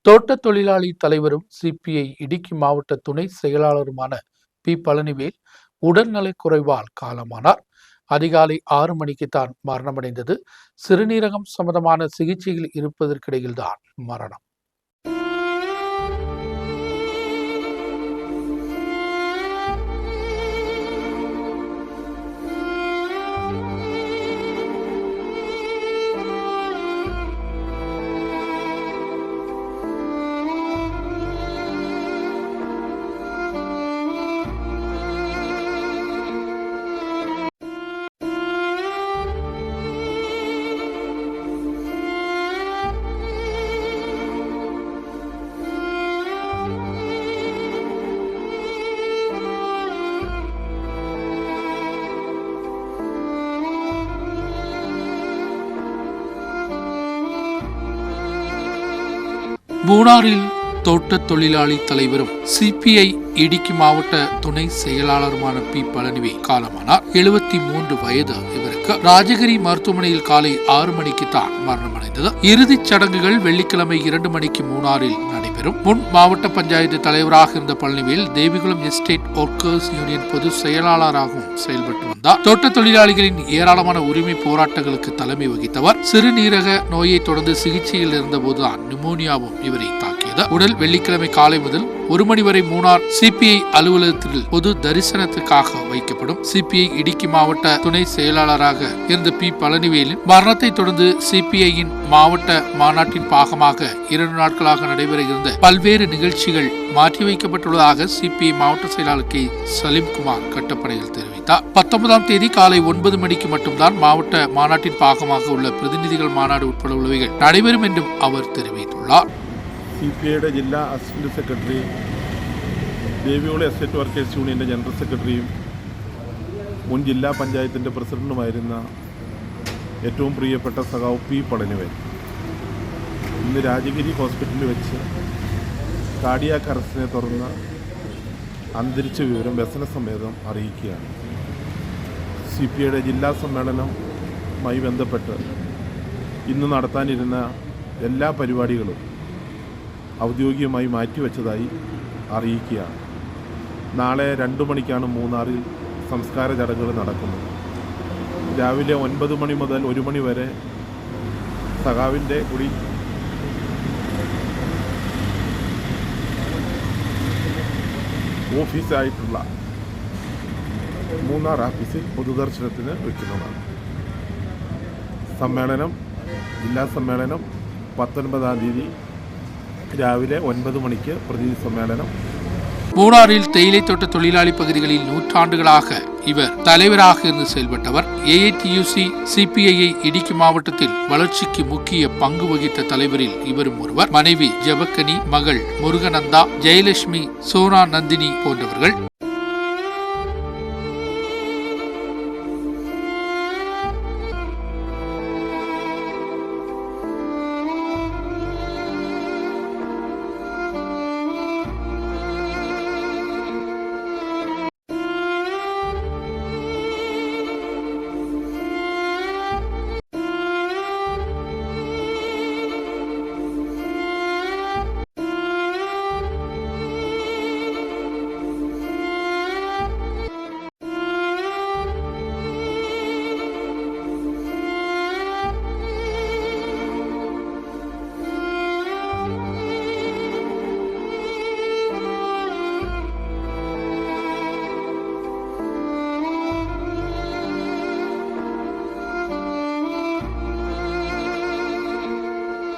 தோட்ட தொழிலாளி தலைவரும் சிபிஐ இடுக்கி மாவட்ட துணை செயலாளருமான பி பழனிவேல் உடல்நலக் குறைவால் காலமானார். அதிகாலை 6 மணிக்குத்தான் மரணமடைந்தது. சிறுநீரகம் சம்பந்தமான சிகிச்சையில் இருப்பதற்கிடையில்தான் மரணம். மூணாறில் தோட்ட தொழிலாளி தலைவரும் சிபிஐ இடுக்கி மாவட்ட துணை செயலாளருமான பி பழனிவேல் காலமானார். 73 வயது இவருக்கு. ராஜகிரி மருத்துவமனையில் காலை 6 மணிக்கு தான் மரணமடைந்தது. இறுதிச் சடங்குகள் வெள்ளிக்கிழமை 2 மணிக்கு மூணாறில் நடைபெறும். முன் மாவட்ட பஞ்சாயத்து தலைவராக இருந்த Palanivel Devikulam estate workers union பொது செயலாளராகவும் செயல்பட்டு வந்தார். தோட்ட தொழிலாளிகளின் ஏராளமான உரிமை போராட்டங்களுக்கு தலைமை வகித்தவர். சிறுநீரக நோயை தொடர்ந்து சிகிச்சையில் இருந்தபோதுதான் நிமோனியாவும் இவரை தாக்கியது. உடல் வெள்ளிக்கிழமை காலை முதல் 1 மணி வரை மூணார் சிபிஐ அலுவலகத்தில் பொது தரிசனத்துக்காக வைக்கப்படும். சிபிஐ இடுக்கி மாவட்ட துணை செயலாளராக இருந்த பி பழனிவேலின் மரணத்தை தொடர்ந்து சிபிஐயின் மாவட்ட மாநாட்டின் பாகமாக 2 நாட்களாக நடைபெற இருந்த பல்வேறு நிகழ்ச்சிகள் மாற்றி வைக்கப்பட்டுள்ளதாக சிபிஐ மாவட்ட செயலாளர் கே சலீம்குமார் கட்டப்பனையில் தெரிவித்தார். 19ஆம் தேதி காலை 9 மணிக்கு மட்டும்தான் மாவட்ட மாநாட்டின் பாகமாக உள்ள பிரதிநிதிகள் மாநாடு உட்பட உள்ளவைகள் நடைபெறும் என்றும் அவர் தெரிவித்துள்ளார். സിപിഐയുടെ ജില്ലാ assistant secretary, Devikulam estate workers യൂണിയൻ്റെ ജനറൽ സെക്രട്ടറിയും മുൻ ജില്ലാ പഞ്ചായത്തിൻ്റെ പ്രസിഡന്റുമായിരുന്ന ഏറ്റവും പ്രിയപ്പെട്ട സഖാവ് പി പളനിവേൽ ഇന്ന് രാജഗിരി ഹോസ്പിറ്റലിൽ വെച്ച് കാർഡിയാക് അറസ്റ്റിനെ തുടർന്ന് അന്തരിച്ച വിവരം വ്യസനസമേതം അറിയിക്കുകയാണ്. സിപിഐയുടെ ജില്ലാ സമ്മേളനവുമായി ബന്ധപ്പെട്ട് ഇന്ന് നടത്താനിരുന്ന എല്ലാ പരിപാടികളും ഔദ്യോഗികമായി മാറ്റിവെച്ചതായി അറിയിക്കുകയാണ്. നാളെ 2 മണിക്കാണ് മൂന്നാറിൽ സംസ്കാര ചടങ്ങുകൾ നടക്കുന്നത്. രാവിലെ 9 മണി മുതൽ 1 മണി വരെ സഖാവിൻ്റെ കൂടി ഓഫീസായിട്ടുള്ള മൂന്നാർ ഓഫീസിൽ പൊതുദർശനത്തിന് വയ്ക്കുന്നതാണ്. സമ്മേളനം, ജില്ലാ സമ്മേളനം 19ആം തീയതി രാവിലെ 9 മണിക്ക് പ്രതിനിധി സമ്മേളനം. மூணாறில் தேயிலை தோட்ட தொழிலாளி பகுதிகளில் நூற்றாண்டுகளாக இவர் தலைவராக இருந்து செயல்பட்டவர். ஏஐடியூசி சிபிஐ இடுக்கி மாவட்டத்தில் வளர்ச்சிக்கு முக்கிய பங்கு வகித்த தலைவரில் இவரும் ஒருவர். மனைவி ஜெபக்கனி, மகள் முருகநந்தா, ஜெயலட்சுமி, சோனா நந்தினி போன்றவர்கள்.